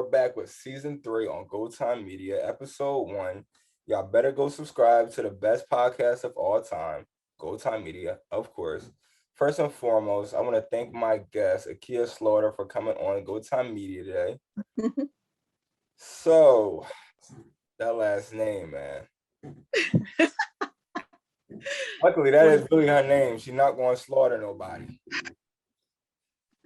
we're back with season 3 on GoTimeMedia, episode 1. Y'all better go subscribe to the best podcast of all time, GoTimeMedia, of course. First and foremost, I want to thank my guest, Akia Slaughter, for coming on GoTimeMedia today. So, that last name, man. Luckily, that is really her name. She's not going to slaughter nobody.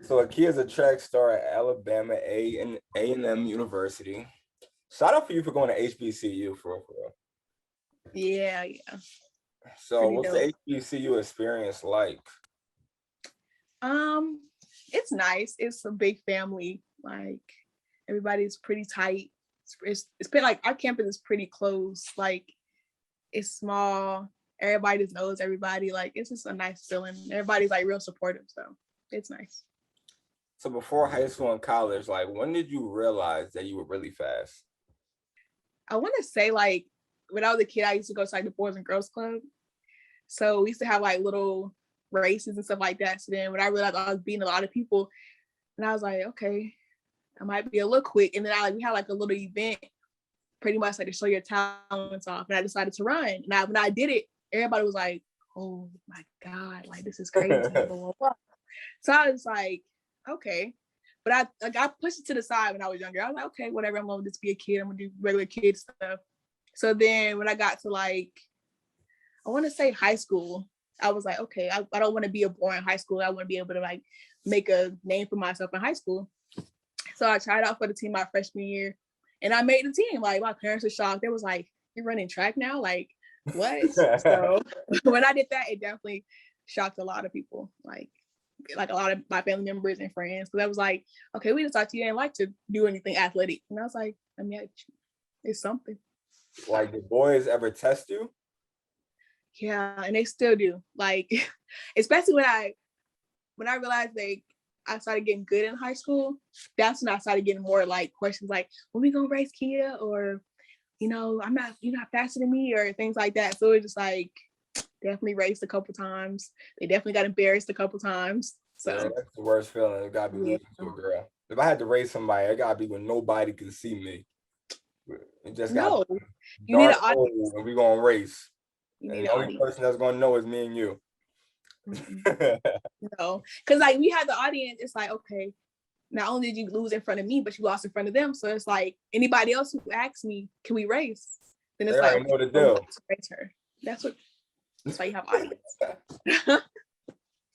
So Akia is a track star at Alabama A&M University. Shout out for you for going to HBCU for real. Yeah. So Pretty what's dope. the HBCU experience like? It's nice. It's a big family. Like everybody's pretty tight. It's been like our campus is pretty close. Like it's small. Everybody just knows everybody. Like it's just a nice feeling. Everybody's like real supportive. So it's nice. So before high school and college, like when did you realize that you were really fast? I want to say like when I was a kid, I used to go to like the Boys and Girls Club. So we used to have like little races and stuff like that. So then when I realized I was beating a lot of people, and I was like, okay, I might be a little quick. And then we had like a little event, pretty much like to show your talents off. And I decided to run. And when I did it, everybody was like, oh my God, like this is crazy. Blah, blah, blah. So I was like, okay. But I pushed it to the side when I was younger. I was like, okay, whatever, I'm gonna just be a kid. I'm gonna do regular kid stuff. So then when I got to like, I want to say high school, I was like, okay, I don't want to be a boring high school. I want to be able to like make a name for myself in high school. So I tried out for the team my freshman year and I made the team. Like my parents were shocked. They was like, you're running track now? Like what? So when I did that, it definitely shocked a lot of people. Like a lot of my family members and friends. Because I was like, okay, we just thought you didn't like to do anything athletic. And I was like, I mean, it's something. Like did boys ever test you? Yeah, and they still do. Like, especially when I realized like I started getting good in high school, that's when I started getting more like questions like, when we gonna race Kia? Or, you're not faster than me, or things like that. So it's just like definitely raced a couple times. They definitely got embarrassed a couple times. So yeah, that's the worst feeling. It gotta be losing to a girl. If I had to race somebody, it gotta be when nobody can see me. It just got you need an dark audience. and we gonna race. You And need the an only audience. person that's gonna know is me and you. No, because like we had the audience, it's like, okay, not only did you lose in front of me, but you lost in front of them. So it's like anybody else who asks me, can we race? Then it's They like, already know the okay, deal. race her. That's why you have audience.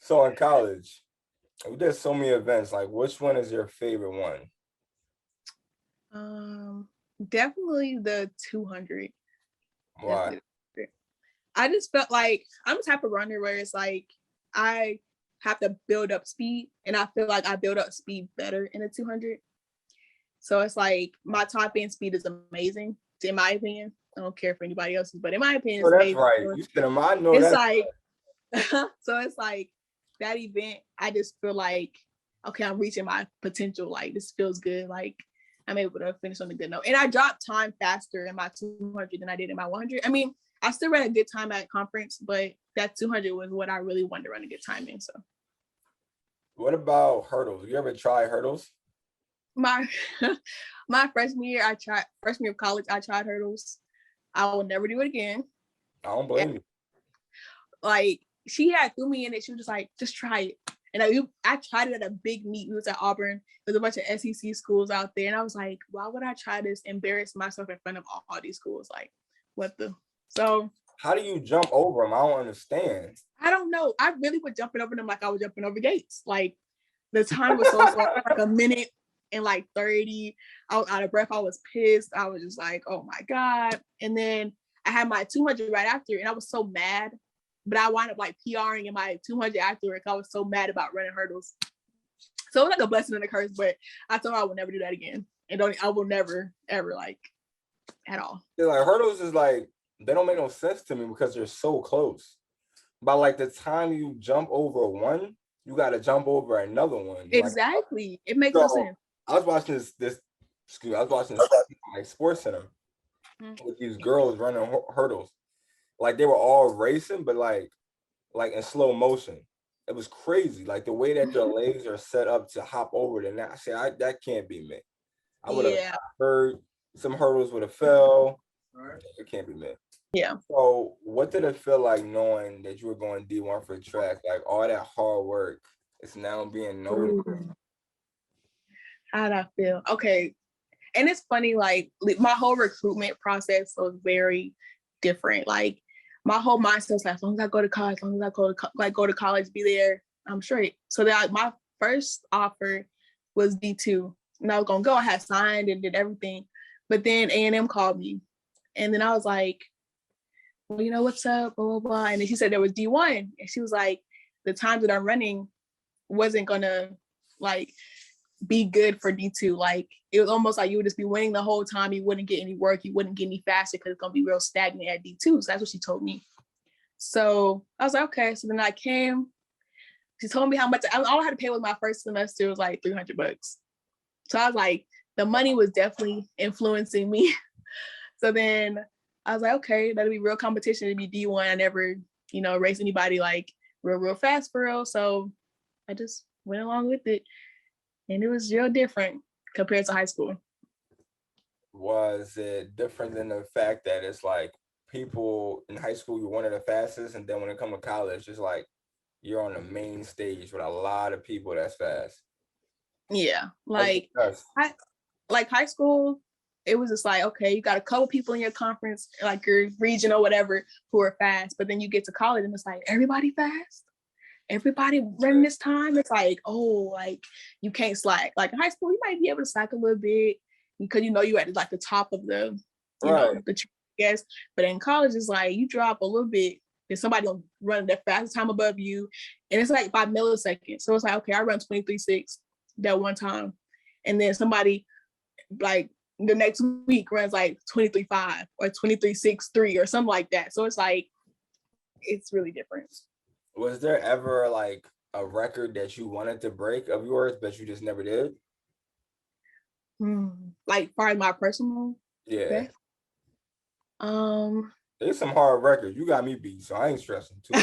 So in college, we did so many events. Like, which one is your favorite one? Definitely the 200. Why? I just felt like I'm the type of runner where it's like I have to build up speed, and I feel like I build up speed better in a 200. So it's like my top end speed is amazing, in my opinion. I don't care for anybody else's, but in my opinion, Oh, it's that's amazing. right. You said, I know it's that's like, so it's like that event. I just feel like, okay, I'm reaching my potential. Like this feels good. Like I'm able to finish on a good note. And I dropped time faster in my 200 than I did in my 100. I mean, I still ran a good time at conference, but that 200 was what I really wanted to run a good time in. So. What about hurdles? You ever try hurdles? My freshman year of college, I tried hurdles. I will never do it again. I don't blame you. Like she had threw me in it. She was just like, just try it. And I tried it at a big meet. We was at Auburn. There's a bunch of SEC schools out there. And I was like, why would I try this? Embarrass myself in front of all these schools? Like, what the? So. How do you jump over them? I don't understand. I don't know. I really was jumping over them like I was jumping over gates. Like the time was so slow, like a minute and like 30. I was out of breath. I was pissed. I was just like, oh my God. And then I had my 200 right after, and I was so mad. But I wound up like PRing in my 200 afterwards. I was so mad about running hurdles. So it was like a blessing and a curse, but I thought I would never do that again. And I will never, ever, like, at all. Yeah, like hurdles is like, they don't make no sense to me because they're so close. By like the time you jump over one, you got to jump over another one. Exactly. Like, it makes no sense. I was watching this like Sports Center with these girls running hurdles. Like they were all racing, but like in slow motion. It was crazy. Like the way that their legs are set up to hop over it. And I said, that can't be me. I would have heard some hurdles would have fell. It can't be me. Yeah. So what did it feel like knowing that you were going D1 for track? Like all that hard work is now being noticed. How did I feel? Okay. And it's funny, like my whole recruitment process was very different. Like my whole mindset was like, as long as I go to college, as long as I go to college, be there, I'm straight. So that my first offer was D2. And I was gonna go. I had signed and did everything. But then A&M called me. And then I was like, well, you know, what's up, blah, blah, blah. And then she said there was D1. And she was like, the times that I'm running wasn't gonna like be good for D2. Like it was almost like you would just be winning the whole time. You wouldn't get any work. You wouldn't get any faster because it's gonna be real stagnant at D2. So that's what she told me. So I was like, okay. So then I came. She told me how much all I had to pay with my first semester was like $300. So I was like, the money was definitely influencing me. So then I was like, okay, that'll be real competition. It'll be D1. I never, race anybody like real fast for real. So I just went along with it. And it was real different compared to high school. Was it different than the fact that it's like people in high school, you're one of the fastest, and then when it comes to college, it's like you're on the main stage with a lot of people that's fast? Yeah, like high school, it was just like, okay, you got a couple people in your conference, like your region or whatever, who are fast, but then you get to college and it's like, everybody fast? Everybody running this time? It's like, oh, like you can't slack. Like in high school, you might be able to slack a little bit because you're at like the top of the, the guess. But in college, it's like you drop a little bit, there's somebody running their fastest time above you, and it's like 5 milliseconds. So it's like, okay, I run 23.6 that one time, and then somebody like the next week runs like 23.5 or 23.63 or something like that. So it's like it's really different. Was there ever like a record that you wanted to break of yours, but you just never did? Like far as my personal best? There's some hard records. You got me beat, so I ain't stressing too.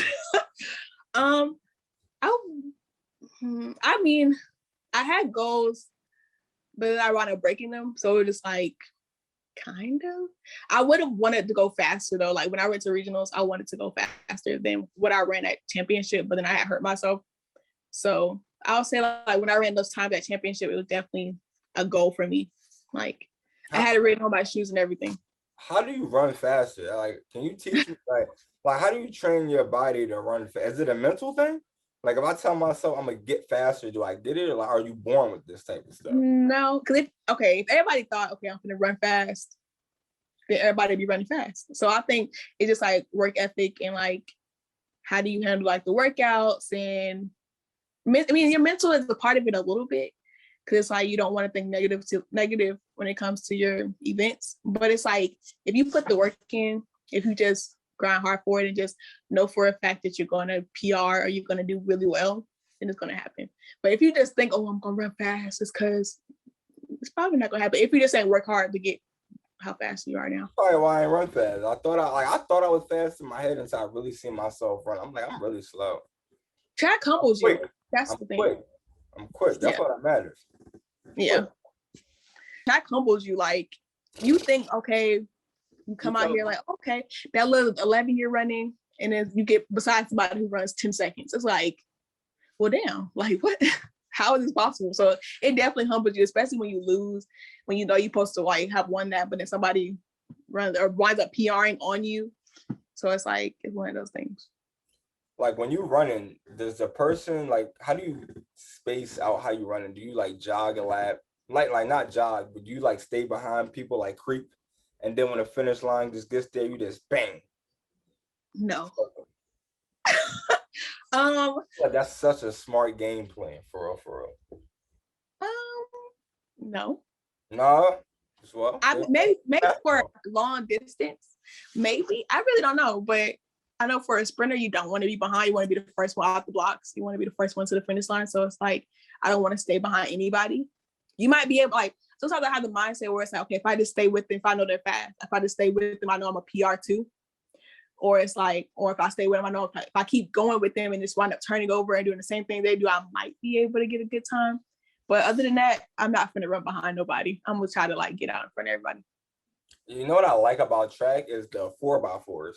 I mean, I had goals, but I wound up breaking them. So it was just like, kind of. I would have wanted to go faster though. Like when I went to regionals, I wanted to go faster than what I ran at championship, but then I had hurt myself. So I'll say like when I ran those times at championship, it was definitely a goal for me. Like I had it written on my shoes and everything. How do you run faster? Like, can you teach me like how do you train your body to run fast? Is it a mental thing? Like if I tell myself I'm gonna get faster, do I get it? Or like, are you born with this type of stuff? No, because if everybody thought, okay, I'm gonna run fast, then everybody be running fast. So I think it's just like work ethic and like how do you handle like the workouts, and I mean your mental is a part of it a little bit, because it's like you don't want to think negative when it comes to your events. But it's like if you put the work in, if you just grind hard for it and just know for a fact that you're going to PR or you're going to do really well, then it's going to happen. But if you just think, oh, I'm going to run fast, it's because it's probably not going to happen. If you just ain't work hard to get how fast you are now. Probably why I ain't run fast. I thought I was fast in my head until I really seen myself run. I'm like, I'm really slow. Track humbles you. That's the thing. I'm quick. That's what that matters. Yeah. Track humbles you. Like you think, okay, you come out here like, okay, that little 11-year running, and then you get beside somebody who runs 10 seconds. It's like, well, damn, like what? How is this possible? So it definitely humbles you, especially when you lose, when you know you're supposed to like have won that, but then somebody runs or winds up PRing on you. So it's like, it's one of those things. Like when you're running, does the person like, how do you space out how you running? Do you like jog a lap? Like not jog, but do you like stay behind people like creep? And then when the finish line just gets there, you just bang. No. That's such a smart game plan, for real. No. No. Well, maybe for long distance, maybe. I really don't know, but I know for a sprinter, you don't want to be behind. You want to be the first one out the blocks. You want to be the first one to the finish line. So it's like, I don't want to stay behind anybody. You might be able, like, sometimes I have the mindset where it's like, okay, if I just stay with them, if I know they're fast, if I just stay with them, I know I'm a PR too. Or it's like, or if I stay with them, I know if I keep going with them and just wind up turning over and doing the same thing they do, I might be able to get a good time. But other than that, I'm not gonna run behind nobody. I'm gonna try to like get out in front of everybody. You know what I like about track is the 4x4s.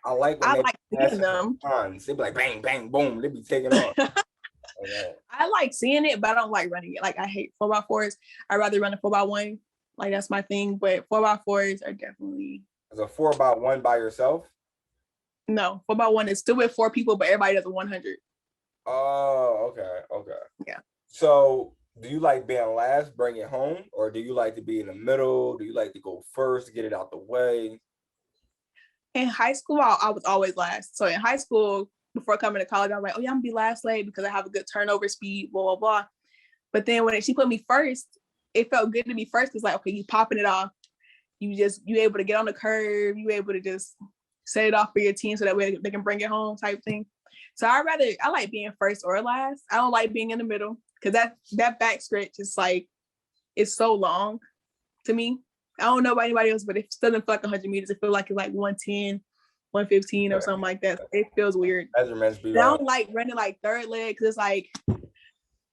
I like when I they like pass seeing them. they be like bang, bang, boom. They be taking off. Okay. I like seeing it, but I don't like running it. Like I hate 4x4s. I'd rather run a 4x1. Like that's my thing. But 4x4s are definitely. It's a 4x1 by yourself. No, 4x1 is still with 4 people, but everybody does a 100. Oh, okay. Yeah. So do you like being last, bring it home, or do you like to be in the middle? Do you like to go first, get it out the way? In high school, I was always last. So in high school, before coming to college, I was like, oh yeah, I'm gonna be last late because I have a good turnover speed, blah, blah, blah. But then when she put me first, it felt good to be first because like, okay, you popping it off. You able to get on the curve, you able to just set it off for your team so that way they can bring it home type thing. So I like being first or last. I don't like being in the middle because that back stretch is like, it's so long to me. I don't know about anybody else, but it still doesn't feel like 100 meters. It feels like it's like 110, 115 or something like that. It feels weird. Measurements be I don't like running like third leg because it's like,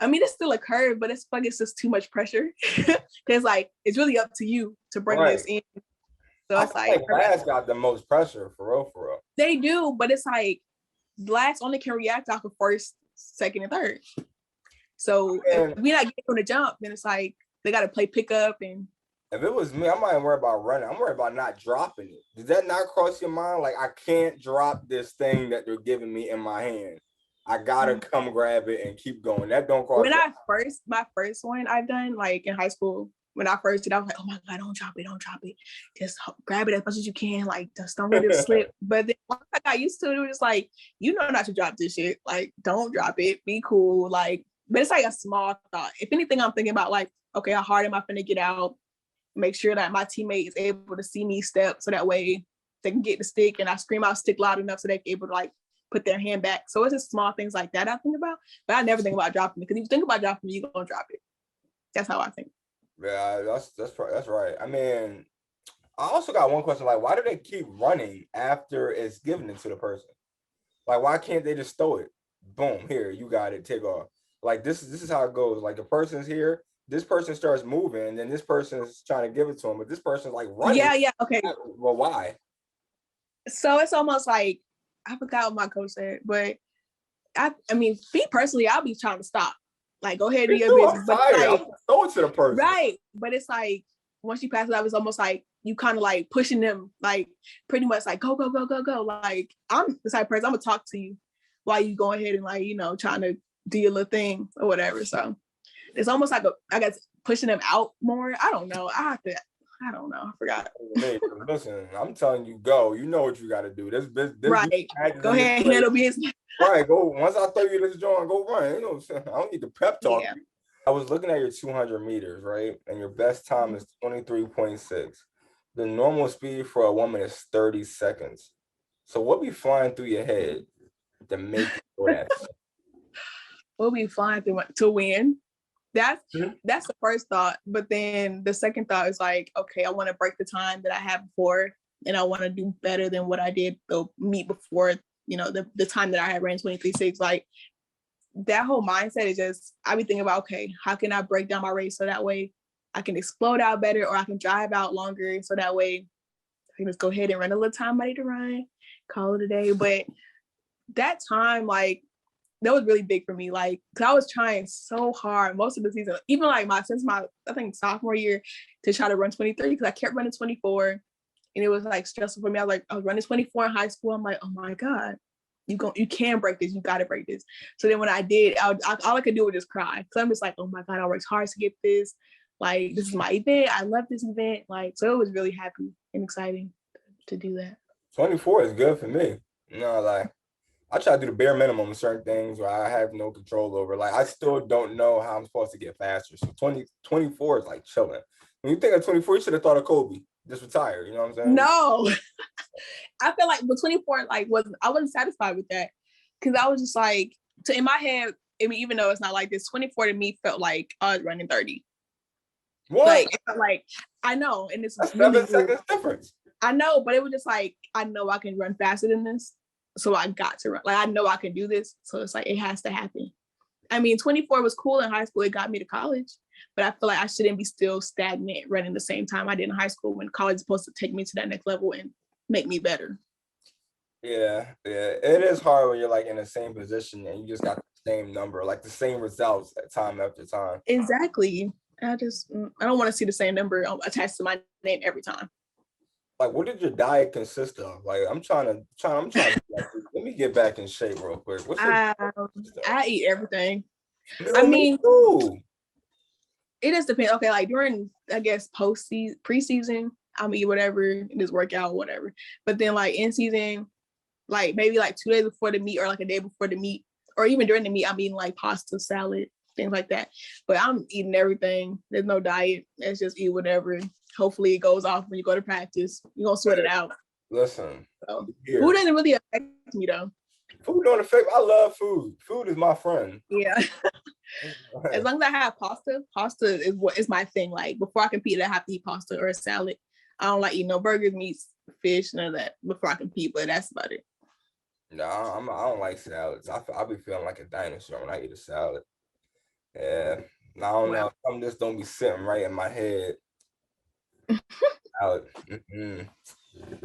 I mean, it's still a curve, but it's like it's just too much pressure. Because like it's really up to you to bring this in. So it's like last got the most pressure for real. They do, but it's like last only can react off of first, second, and third. So if we're not getting on the jump, then it's like they got to play pickup. And if it was me, I'm not even worried about running. I'm worried about not dropping it. Did that not cross your mind? Like I can't drop this thing that they're giving me in my hand. I gotta come grab it and keep going. That don't cross. My first one I've done like in high school. When I first did, I was like, oh my God, don't drop it. Just grab it as much as you can. Like, just don't let it slip. But then once I got used to it, it was just like, you know not to drop this shit. Like, don't drop it. Be cool. Like, but it's like a small thought. If anything, I'm thinking about like, okay, how hard am I finna get out? Make sure that my teammate is able to see me step so that way they can get the stick and I scream out stick loud enough so they're able to like put their hand back. So it's just small things like that I think about. But I never think about dropping it because if you think about dropping it, you're gonna drop it. That's how I think. Yeah, that's right. I mean, I also got one question. Like, why do they keep running after it's given it to the person? Like, why can't they just throw it? Boom, here, you got it, take off. Like, this is how it goes. Like, the person's here, this person starts moving, and then this person's trying to give it to him, but this person's like running. Yeah, okay. Well, why? So it's almost like, I forgot what my coach said, but I mean, me personally, I'll be trying to stop. Like, go ahead and do your business. But like, throw it to the person. Right. But it's like, once you pass it out, it's almost like you kind of like pushing them, like pretty much like, go. Like, I'm the type of person, I'm going to talk to you while you go ahead and like, you know, trying to do your little thing or whatever. So it's almost like, I guess, pushing them out more. I don't know. I don't know. I forgot. Listen, I'm telling you, go. You know what you got to do. This right. Go ahead and handle business. Right, go. Once I throw you this joint, go run. You know, I don't need to pep talk. Yeah. I was looking at your 200 meters, right? And your best time is 23.6. The normal speed for a woman is 30 seconds. So what be flying through your head to make you go that? What be flying through to win? That's the first thought. But then the second thought is like, okay, I want to break the time that I had before, and I want to do better than what I did the meet before. You know, the time that I had ran 23.6, like that whole mindset is just, I be thinking about, okay, how can I break down my race so that way I can explode out better, or I can drive out longer so that way I can just go ahead and run a little time I need to run, call it a day. But that time, like, that was really big for me. Like, cause I was trying so hard most of the season, even like since my, I think sophomore year, to try to run 23, because I kept running 24. And it was like stressful for me. I was running 24 in high school. I'm like, oh my God, you can break this. You got to break this. So then when I did, all I could do was just cry. So I'm just like, oh my God, I worked hard to get this. Like, this is my event. I love this event. Like, so it was really happy and exciting to do that. 24 is good for me. No, like, I try to do the bare minimum of certain things where I have no control over. Like, I still don't know how I'm supposed to get faster. So 24 is like chilling. When you think of 24, you should have thought of Kobe. Just retire, you know what I'm saying? No. I feel like with 24, like I wasn't satisfied with that. Cause I was just like, in my head, I mean, even though it's not like this, 24 to me felt like I was running 30. What? Like, it felt like, I know, and it's really 7 seconds difference. I know, but it was just like, I know I can run faster than this. So I got to run. Like, I know I can do this. So it's like, it has to happen. I mean, 24 was cool in high school. It got me to college, but I feel like I shouldn't be still stagnant running the same time I did in high school when college is supposed to take me to that next level and make me better. Yeah, it is hard when you're like in the same position and you just got the same number, like the same results time after time. Exactly. I don't want to see the same number attached to my name every time. Like, what did your diet consist of? Like, I'm trying to let me get back in shape real quick. I eat everything. I mean, too. It just depends. Okay, like during, I guess, preseason, I'll eat whatever, just work out, whatever. But then like in season, like maybe like 2 days before the meet or like a day before the meet, or even during the meet, I'm eating like pasta, salad, things like that. But I'm eating everything. There's no diet. Let's just eat whatever. Hopefully it goes off when you go to practice. You're gonna sweat it out. Listen, so, food doesn't really affect me though. Food don't affect. I love food. Food is my friend. Yeah. As long as I have pasta is my thing. Like before I compete, I have to eat pasta or a salad. I don't like eating no burgers, meats, fish, none of that before I compete, but that's about it. No, I don't like salads. I be feeling like a dinosaur when I eat a salad. Yeah, I don't know. Some just don't be sitting right in my head. Salad.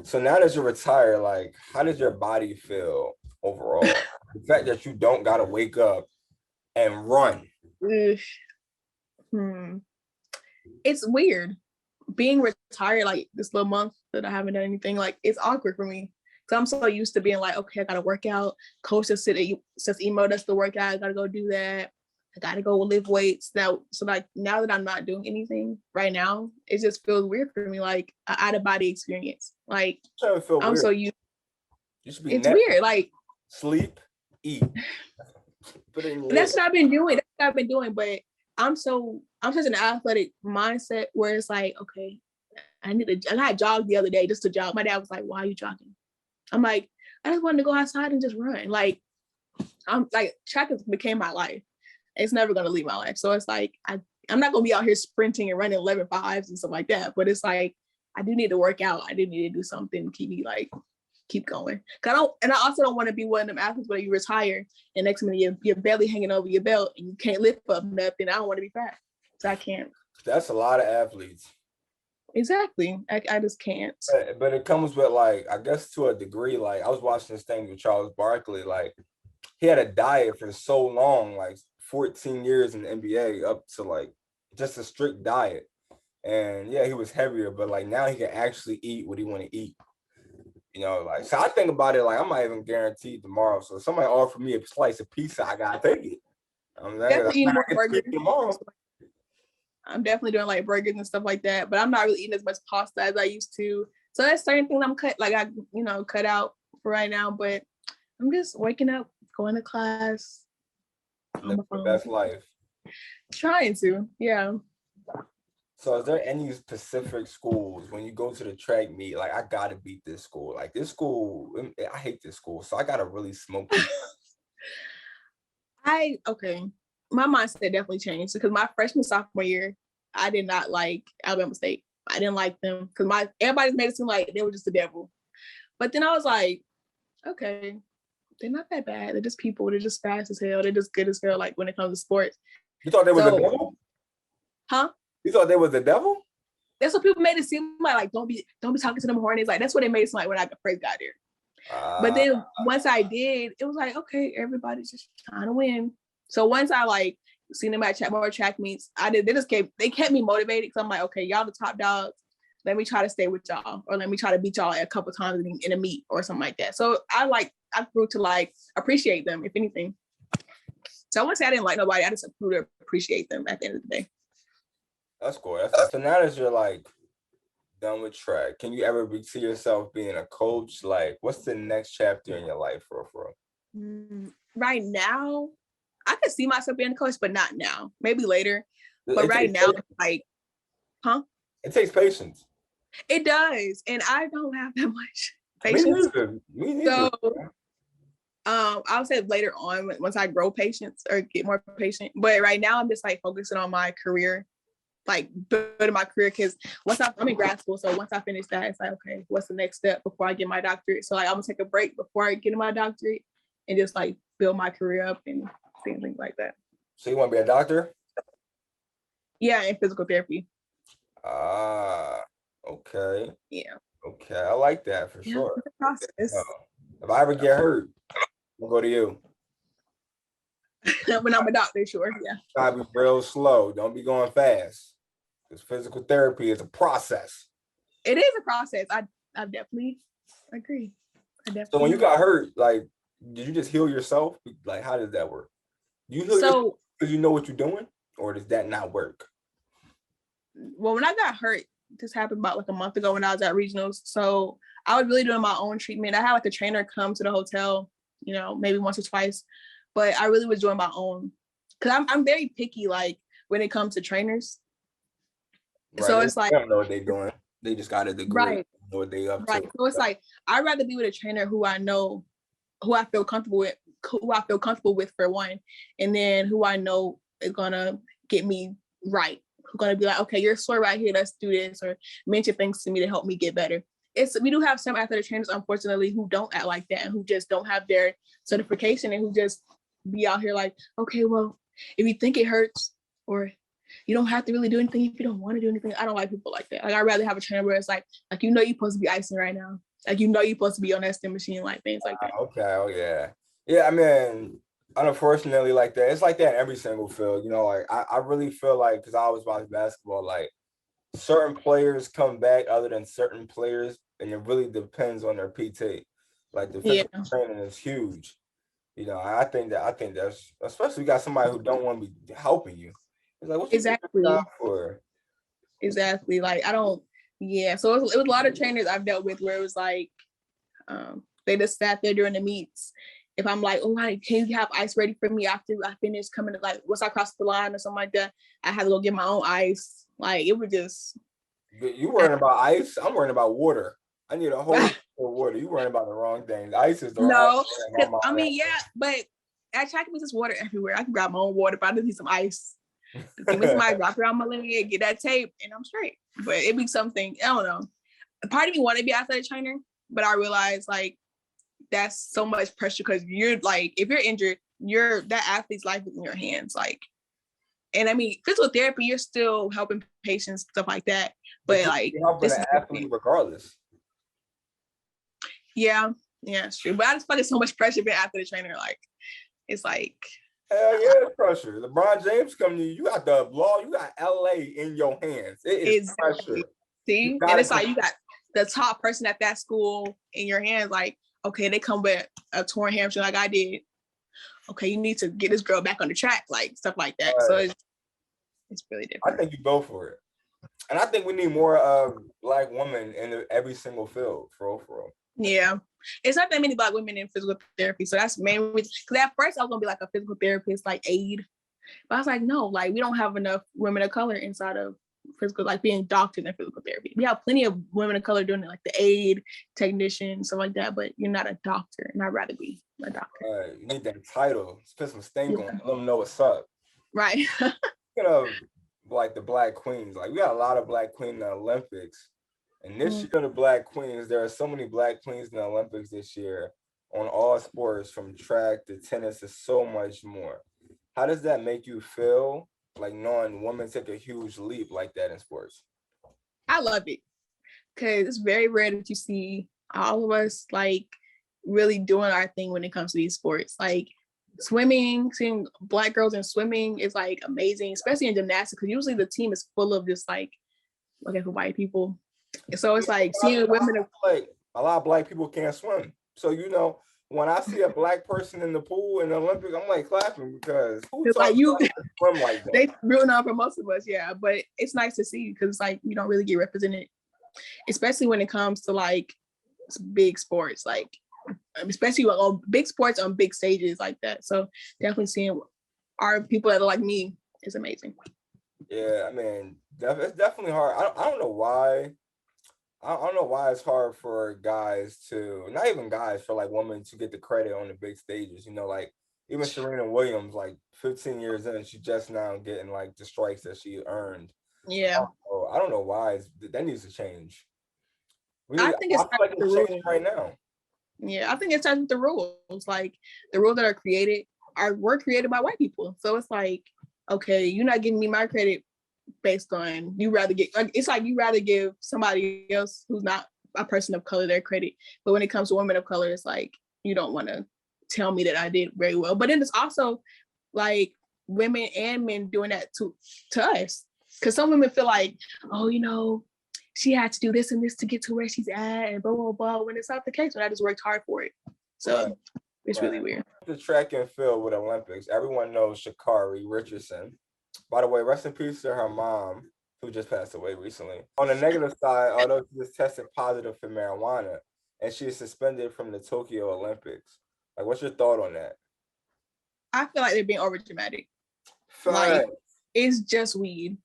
So now that you're retired, like, how does your body feel overall? The fact that you don't gotta wake up and run. It's weird being retired. Like this little month that I haven't done anything, like it's awkward for me. So I'm so used to being like, okay, I gotta work out. Coach just says email us the workout. I gotta go do that. I gotta go lift weights now. So like now that I'm not doing anything right now, it just feels weird for me, like an out of body experience. Like I'm so used. It's weird. Like sleep, eat. That's what I've been doing. But I'm such an athletic mindset where it's like, okay, I got jogged the other day just to jog. My dad was like, why are you jogging? I'm like, I just wanted to go outside and just run. Like, I'm like, track has became my life. It's never gonna leave my life. So it's like I'm not gonna be out here sprinting and running 11.5s and stuff like that. But it's like I do need to work out. I do need to do something to keep going. I also don't want to be one of them athletes where you retire and next minute you're barely hanging over your belt and you can't lift up nothing. I don't want to be fat, so I can't. That's a lot of athletes. Exactly. I just can't. But it comes with, like, I guess to a degree, like I was watching this thing with Charles Barkley, like he had a diet for so long, like 14 years in the NBA, up to like just a strict diet. And yeah, he was heavier, but like now he can actually eat what he want to eat. You know, like, so I think about it like I'm not even guaranteed tomorrow. So if somebody offer me a slice of pizza, I gotta take it. I'm definitely eating more burgers tomorrow. I'm definitely doing like burgers and stuff like that, but I'm not really eating as much pasta as I used to. So that's certain things I'm cut out for right now. But I'm just waking up, going to class. Living the best life. Trying to, yeah. So is there any specific schools when you go to the track meet, like I gotta beat this school? Like this school, I hate this school, so I gotta really smoke it. My mindset definitely changed because my freshman, sophomore year, I did not like Alabama State. I didn't like them because everybody's made it seem like they were just the devil. But then I was like, okay, they're not that bad. They're just people. They're just fast as hell. They're just good as hell. Like when it comes to sports. You thought they were the devil? Huh? You thought they was the devil? That's what people made it seem like. Like don't be talking to them hornies. Like that's what they made it seem like when I first got there. But then once I did, it was like, okay, everybody's just trying to win. So once I like seen them at more track meets, they kept me motivated because I'm like, okay, y'all the top dogs. Let me try to stay with y'all, or let me try to beat y'all a couple times in a meet or something like that. So I grew to like appreciate them, if anything. So I wouldn't say I didn't like nobody. I just grew to appreciate them at the end of the day. That's cool. So now that you're like done with track, can you ever see yourself being a coach? Like, what's the next chapter in your life for? Right now, I could see myself being a coach, but not now. Maybe later. But right now, like, it takes patience. It does, and I don't have that much patience. Me neither. So, I'll say later on once I grow patience or get more patient. But right now, I'm just like focusing on my career, like building my career. Because I'm in grad school, so once I finish that, it's like, okay, what's the next step before I get my doctorate? So like, I'm gonna take a break before I get my doctorate and just like build my career up and things like that. So you want to be a doctor? Yeah, in physical therapy. Okay. Yeah. Okay, I like that for Yeah, sure. it's a process. If I ever get hurt, I'll go to you. When I'm a doctor, sure. Yeah. Gotta be real slow. Don't be going fast. Because physical therapy is a process. It is a process. I definitely agree. So when you got hurt, like, did you just heal yourself? Like, how did that work? You heal yourself because you know what you're doing, or does that not work? Well, when I got hurt, this happened about like a month ago when I was at regionals. So I was really doing my own treatment. I had like a trainer come to the hotel, you know, maybe once or twice, but I really was doing my own because I'm very picky, like when it comes to trainers. Right. So it's like, they don't know what they're doing. They just got a degree. Right. Know what they up Right. to. So it's like I'd rather be with a trainer who I know, who I feel comfortable with for one, and then who I know is gonna get me right. Who's gonna be like, okay, you're sore right here, let's do this, or mention things to me to help me get better. We do have some athletic trainers, unfortunately, who don't act like that and who just don't have their certification and who just be out here like, okay, well, if you think it hurts, or you don't have to really do anything if you don't want to do anything. I don't like people like that. Like I'd rather have a trainer where it's like you know you're supposed to be icing right now. Like you know you're supposed to be on that stim machine, like things like that. Okay, oh yeah. Yeah, I mean, unfortunately, like that, it's like that in every single field. You know, like I really feel like, because I always watch basketball, like certain players come back other than certain players, and it really depends on their PT. Like the physical training is huge. You know, I think that's, especially you got somebody who don't want to be helping you. It's like, what you Exactly. for? Exactly. Like I don't. Yeah. So it was a lot of trainers I've dealt with where it was like, they just sat there during the meets. If I'm like, oh, can you have ice ready for me after I finish coming to, like, once I cross the line or something like that, I had to go get my own ice. Like it was just. You worrying about ice? I'm worrying about water. I need a whole water. You worrying about the wrong thing. Ice is the no. I mean, yeah, but at track meets there's water everywhere. I can grab my own water, but I just need some ice. Give me somebody drop it on my leg, get that tape, and I'm straight. But it'd be something, I don't know. Part of me wanted to be an athletic trainer, but I realized like that's so much pressure because you're like, if you're injured, that athlete's life is in your hands. Like, and I mean, physical therapy, you're still helping patients, stuff like that. But like, you're helping an athlete regardless. Yeah, it's true. But I just feel like it's so much pressure being athletic trainer. Like, it's like. Hell yeah, it's pressure. LeBron James coming to you. You got the law. You got LA in your hands. It is pressure. See, and it's like you got the top person at that school in your hands. Like, okay, they come with a torn hamstring, like I did. Okay, you need to get this girl back on the track, like stuff like that. Right. So it's really different. I think you go for it, and I think we need more Black women in every single field, for real. Yeah. It's not that many Black women in physical therapy. So that's mainly because at first I was gonna be like a physical therapist, like aide. But I was like, no, like we don't have enough women of color inside of physical, like being doctors in physical therapy. We have plenty of women of color doing it, like the aide, technician, stuff like that, but you're not a doctor, and I'd rather be a doctor. You need that title. Put some stink on. Let them know what's up. Right. You know, like the Black queens. Like we got a lot of Black queens in the Olympics. And this year, the Black queens, there are so many Black queens in the Olympics this year on all sports, from track to tennis to so much more. How does that make you feel, like knowing women take a huge leap like that in sports? I love it because it's very rare that you see all of us like really doing our thing when it comes to these sports. Like swimming, seeing Black girls in swimming is like amazing, especially in gymnastics, because usually the team is full of just like, okay, for white people. So it's like seeing women. Like a lot of Black people can't swim. So, you know, when I see a Black person in the pool in the Olympics, I'm like clapping because who like you swim like that? They ruin out for most of us, yeah. But it's nice to see because like we don't really get represented, especially when it comes to like big sports, like especially on big sports on big stages like that. So definitely seeing our people that are like me is amazing. Yeah, I mean, it's definitely hard. I don't know why. I don't know why it's hard for guys to, not even guys, for like women to get the credit on the big stages. You know, like even Serena Williams, like 15 years in, she just now getting like the strikes that she earned. Yeah. I don't know why that needs to change. I think it's changing right now. Yeah, I think it starts with the rules. Like the rules that are created were created by white people. So it's like, okay, you're not giving me my credit based on you rather get like it's like you rather give somebody else who's not a person of color their credit. But when it comes to women of color, it's like you don't want to tell me that I did very well. But then it's also like women and men doing that to us. Because some women feel like, oh, you know, she had to do this and this to get to where she's at and blah, blah, blah. When it's not the case, when I just worked hard for it. So it's really weird. The track and field with Olympics, everyone knows Carri, Richardson. By the way, rest in peace to her mom, who just passed away recently. On the negative side, although she was tested positive for marijuana, and she is suspended from the Tokyo Olympics. Like, what's your thought on that? I feel like they're being over dramatic. Like, it's just weed.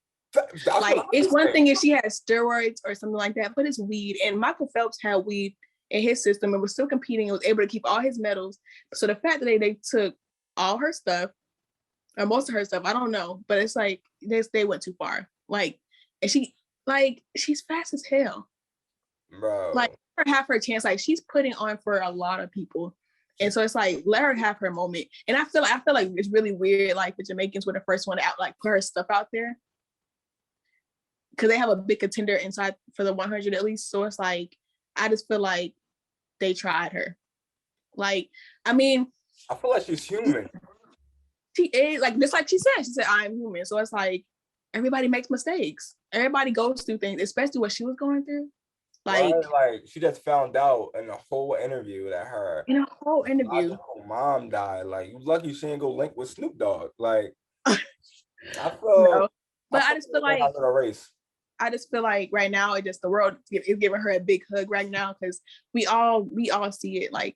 Like, it's one thing if she has steroids or something like that, but it's weed. And Michael Phelps had weed in his system and was still competing and was able to keep all his medals. So the fact that they took all her stuff, or most of her stuff, I don't know, but it's like they went too far. Like, and she's fast as hell. Bro. Like, let her have her chance. Like, she's putting on for a lot of people. And so it's like, let her have her moment. And I feel like it's really weird. Like, the Jamaicans were the first one to put her stuff out there. Because they have a big contender inside for the 100 at least. So it's like, I just feel like they tried her. Like, I mean, I feel like she's human. She is, like, just like she said, I'm human. So it's like, everybody makes mistakes. Everybody goes through things, especially what she was going through. Like, she just found out in a whole interview that her mom died. Like, you lucky she didn't go link with Snoop Dogg. Like, I feel, but I just feel like I just feel like right now the world is giving her a big hug right now because we all see it like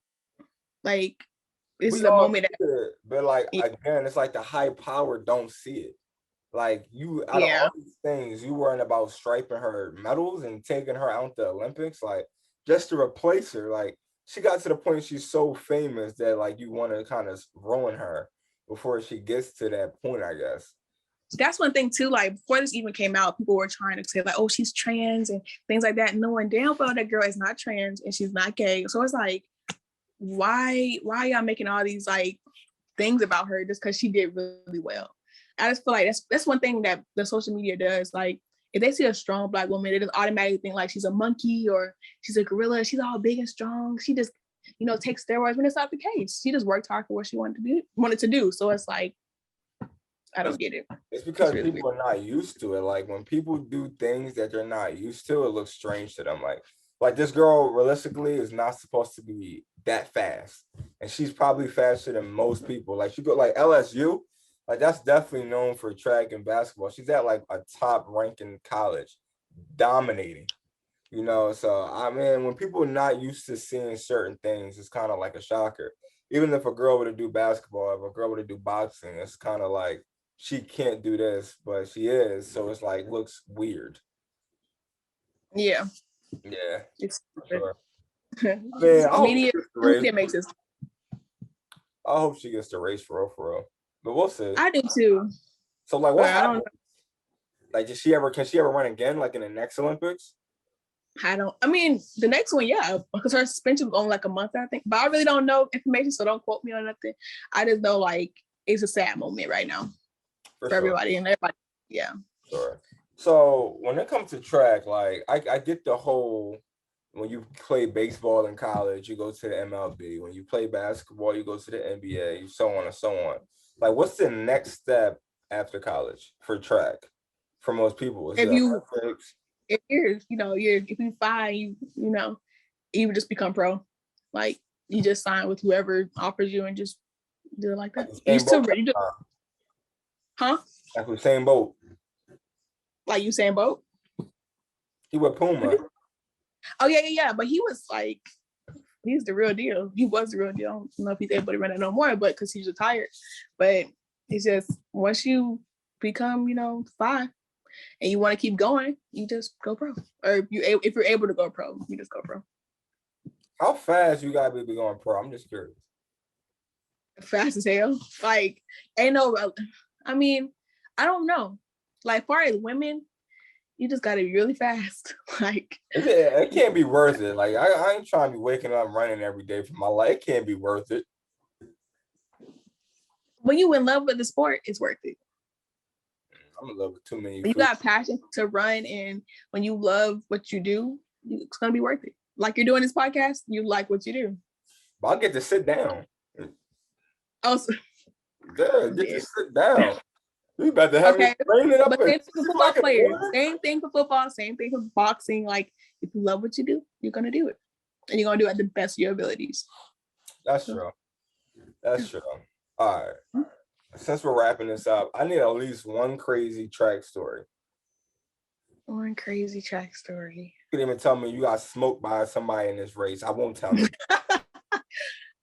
this is a moment that, but like again, it's like the high power don't see it. Like, you out of all these things, you worrying about striping her medals and taking her out the Olympics, like just to replace her. Like, she got to the point she's so famous that like you want to kind of ruin her before she gets to that point, I guess. That's one thing too. Like, before this even came out, people were trying to say like, "Oh, she's trans" and things like that. Knowing damn well that girl is not trans and she's not gay. So it's like, why y'all making all these like things about her just because she did really well? I just feel like that's one thing that the social media does. Like, if they see a strong Black woman, they just automatically think like she's a monkey or she's a gorilla. She's all big and strong. She just, takes steroids when it's not the case. She just worked hard for what she wanted to do. So it's like, I don't get it. It's because really people are not used to it. Like, when people do things that they're not used to, it looks strange to them. Like this girl realistically is not supposed to be that fast. And she's probably faster than most people. Like, she go like LSU, like that's definitely known for track and basketball. She's at like a top ranking college, dominating. So I mean, when people are not used to seeing certain things, it's kind of like a shocker. Even if a girl were to do basketball, if a girl were to do boxing, it's kind of like she can't do this, but she is. So it's like looks weird. Yeah. It's sure. Media makes this. I hope she gets the race for real. But we'll see. I do too. So like, what happens? Like, can she ever run again, like in the next Olympics? I mean, the next one, yeah, because her suspension was only like a month, I think. But I really don't know information, so don't quote me on nothing. I just know like it's a sad moment right now for everybody and everybody. Yeah. Sure. So when it comes to track, like I get the whole, when you play baseball in college, you go to the MLB. When you play basketball, you go to the NBA, so on and so on. Like, what's the next step after college for track for most people? If you fine, you would just become pro. Like, you just sign with whoever offers you and just do it like that. Huh? Like Usain Bolt. Like Usain Bolt? He was Puma. Oh yeah. But he was like, he's the real deal. He was the real deal. I don't know if he's able to run it no more, but because he's retired. But it's just, once you become, fine, and you want to keep going, you just go pro. Or if you're able to go pro, you just go pro. How fast you gotta be going pro? I'm just curious. Fast as hell. Like, I mean, I don't know. Like, far as women, you just gotta be really fast. Like, it can't be worth it. Like, I ain't trying to be waking up running every day for my life. It can't be worth it. when you in love with the sport, it's worth it. I'm in love with too many. When you got passion to run, and when you love what you do, it's gonna be worth it. Like you're doing this podcast, you like what you do. But I get to sit down. Also, Yeah, get to sit down. You about to have me bring it up. But same thing for football players. Same thing for football. Same thing for boxing. Like if you love what you do, you're gonna do it, and you're gonna do it at the best of your abilities. That's true. That's true. All right. Since we're wrapping this up, I need at least one crazy track story. One crazy track story. You can even tell me you got smoked by somebody in this race. I won't tell you.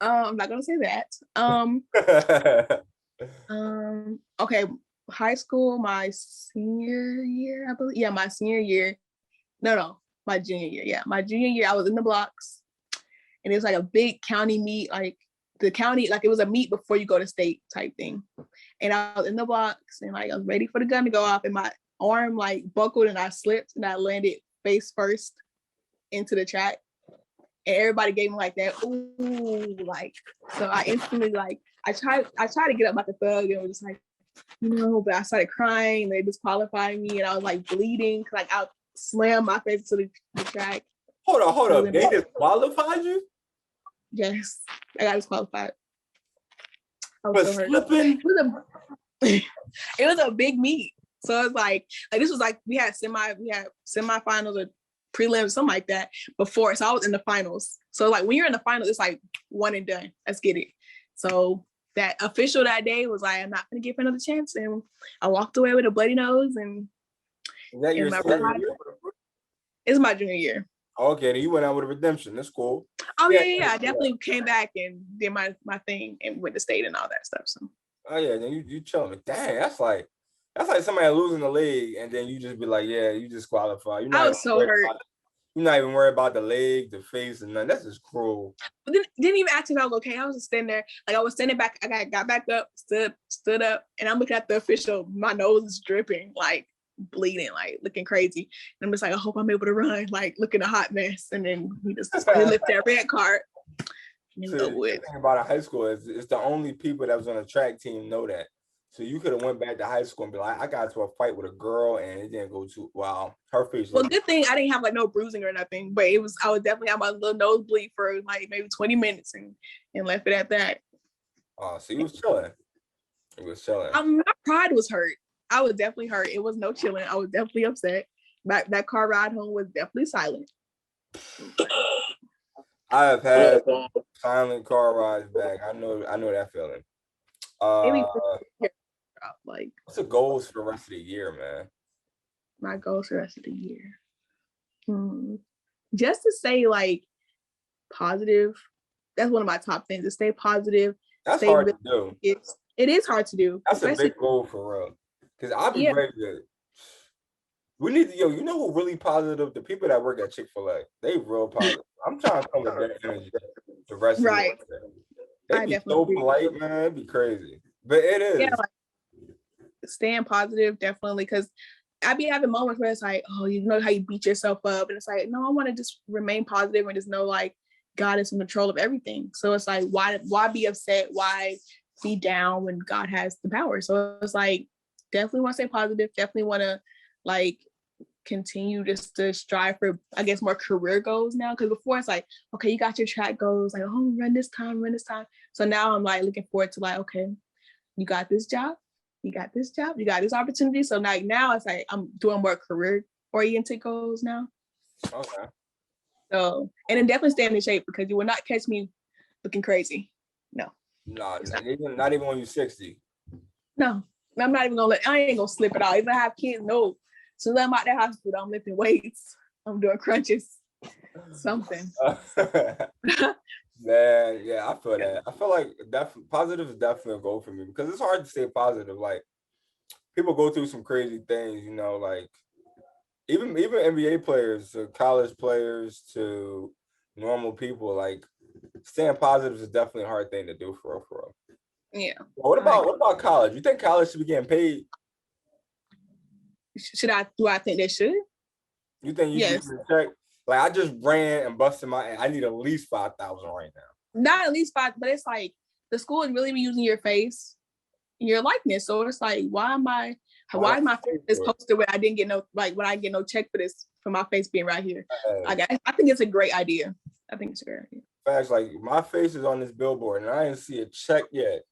I'm not gonna say that. Okay. High school, my senior year, I believe. Yeah, my senior year. No, my junior year. Yeah, my junior year, I was in the blocks, and it was like a big county meet, like the county, like it was a meet before you go to state type thing. And I was in the blocks, and like I was ready for the gun to go off, and my arm like buckled, and I slipped, and I landed face first into the track, and everybody gave me like that ooh, like. So I instantly like I tried to get up like a thug, and was just like, but I started crying. They disqualified me, and I was like bleeding. Like I slammed my face to the track. Hold up. They disqualified you? Yes, I got disqualified. I was so hurt. It was a big meet. So it's like this was like we had semifinals or prelims, something like that before. So I was in the finals. So like when you're in the finals, it's like one and done. Let's get it. So that official that day was like, I'm not gonna give another chance, and I walked away with a bloody nose. And is that your senior year? It's my junior year. Okay, then you went out with a redemption. That's cool. Oh yeah. I definitely came back and did my thing and went to state and all that stuff. So. Oh yeah, then you chilling. Dang, that's like somebody losing the league, and then you just be like, yeah, you disqualified. I was so hurt. You're not even worried about the leg, the face, and nothing. That's just cruel. But didn't even ask if I was okay. I was just standing there, like I was standing back. I got back up, stood up, and I'm looking at the official. My nose is dripping, like bleeding, like looking crazy. And I'm just like, I hope I'm able to run, like looking a hot mess. And then he lifted that red card. The thing about a high school is it's the only people that was on the track team know that. So you could have went back to high school and be like, I got to a fight with a girl and it didn't go too well. Her face. Well, good thing I didn't have like no bruising or nothing, but I would definitely have my little nosebleed for like maybe 20 minutes and left it at that. Oh, so you was chilling. My pride was hurt. I was definitely hurt. It was no chilling. I was definitely upset. That car ride home was definitely silent. I have had silent car rides back. I know that feeling. Like, what's the goals for the rest of the year, man? My goals for the rest of the year. Just to stay like positive. That's one of my top things, to stay positive. That's hard to do. It is hard to do. That's a big goal for real. Because I'll be ready to. We need to, you know who really positive? The people that work at Chick-fil-A. They real positive. I'm trying to come with that energy the rest of the year. They be so polite, man. It'd be crazy. But it is. Yeah, like, staying positive, definitely. Because I be having moments where it's like, oh, you know how you beat yourself up. And it's like, no, I want to just remain positive and just know like God is in control of everything. So it's like, why be upset? Why be down when God has the power? So it's like, definitely want to stay positive. Definitely want to like continue just to strive for, I guess, more career goals now. Because before it's like, okay, you got your track goals, like, oh, run this time. So now I'm like looking forward to like, okay, you got this job, you got this opportunity. So now it's like I'm doing more career oriented goals now. Okay. So, and then definitely staying in shape, because you will not catch me looking crazy. No, not even when you're 60. No, I'm not even I ain't gonna slip it out. If I have kids, no. So I'm out that hospital, I'm lifting weights, I'm doing crunches, something. Man, yeah, I feel that. I feel like positive is definitely a goal for me, because it's hard to stay positive. Like, people go through some crazy things, like even NBA players to college players to normal people, like staying positive is definitely a hard thing to do for real. Yeah. What about college? You think college should be getting paid? Do I think they should? You think you should check? Like, I just ran and busted I need at least 5,000 right now. Not at least 5, but it's like the school is really be using your face your likeness. So it's like, why is my face posted when I didn't get no, like when I get no check for this, for my face being right here? Like I think it's a great idea. I think it's a great idea. Facts, like my face is on this billboard and I didn't see a check yet.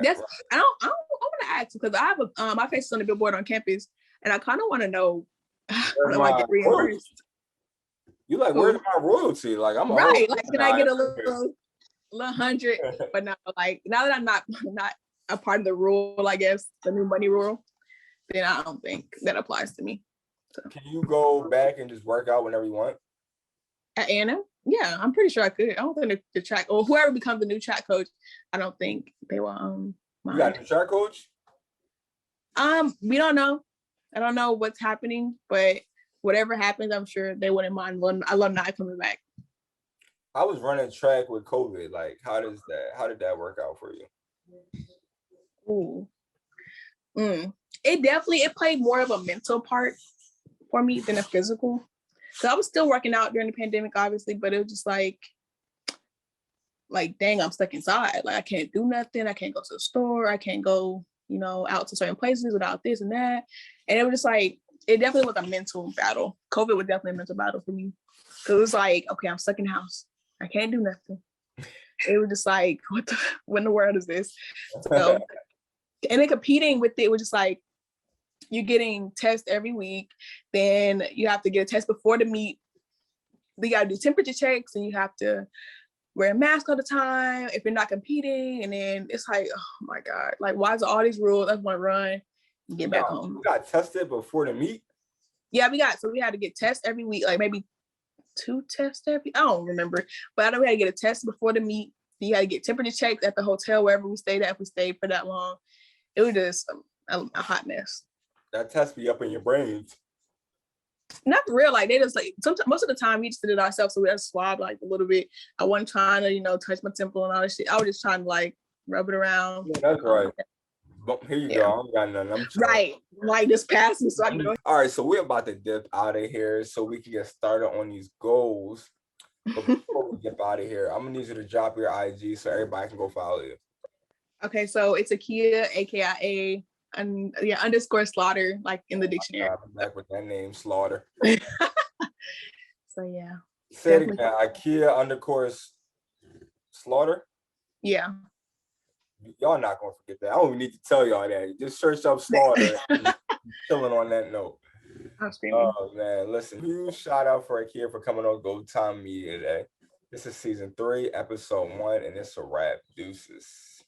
That's I want to ask because I have my face is on the billboard on campus, and I kind of want to know when I get reimbursed. You like, where's my royalty? Like I'm right. Like, can I get a little hundred? But no, like now that I'm not a part of the rule, I guess the new money rule, then I don't think that applies to me. So. Can you go back and just work out whenever you want? At Anna? Yeah, I'm pretty sure I could. I don't think the track or whoever becomes the new track coach, I don't think they will mind. You got a new track coach? We don't know. I don't know what's happening, but whatever happens, I'm sure they wouldn't mind alumni coming back. I was running track with COVID. Like, how did that work out for you? Ooh. It played more of a mental part for me than a physical. So I was still working out during the pandemic, obviously, but it was just like, dang, I'm stuck inside. Like I can't do nothing. I can't go to the store. I can't go, out to certain places without this and that. And it was just like, it definitely was a mental battle. COVID was definitely a mental battle for me. Cause it was like, okay, I'm stuck in the house. I can't do nothing. It was just like, what in the world is this? So, and then competing with it was just like, you're getting tests every week. Then you have to get a test before the meet. You got to do temperature checks and you have to wear a mask all the time if you're not competing. And then it's like, oh my God, like, why is all these rules? I just want to run and get back home. You got tested before the meet? Yeah, we had to get tests every week, like maybe 2 tests I don't remember. But I know we had to get a test before the meet. You had to get temperature checks at the hotel, wherever we stayed at, if we stayed for that long. It was just a hot mess. That test be up in your brains. Not for real, like they just like sometimes most of the time we just did it ourselves, so we had swab like a little bit. I wasn't trying to, touch my temple and all that shit. I was just trying to like rub it around. Yeah, that's right. Here you go. I don't got nothing. Right. Like this pass me so I can know. All right, so we're about to dip out of here so we can get started on these goals. But before we dip out of here, I'm gonna need you to drop your IG so everybody can go follow you. Okay, so it's Akia, AKIA, and _ Slaughter, like in the dictionary. I'm back with that name, Slaughter. So yeah. Say it again, Akia _ Slaughter? Yeah. Y'all not gonna forget that. I don't even need to tell y'all that. Just search up Slaughter. Chilling on that note. Oh man, listen, huge shout out for Akia for coming on GoTimeMedia today. This is season 3, episode 1, and it's a wrap. Deuces.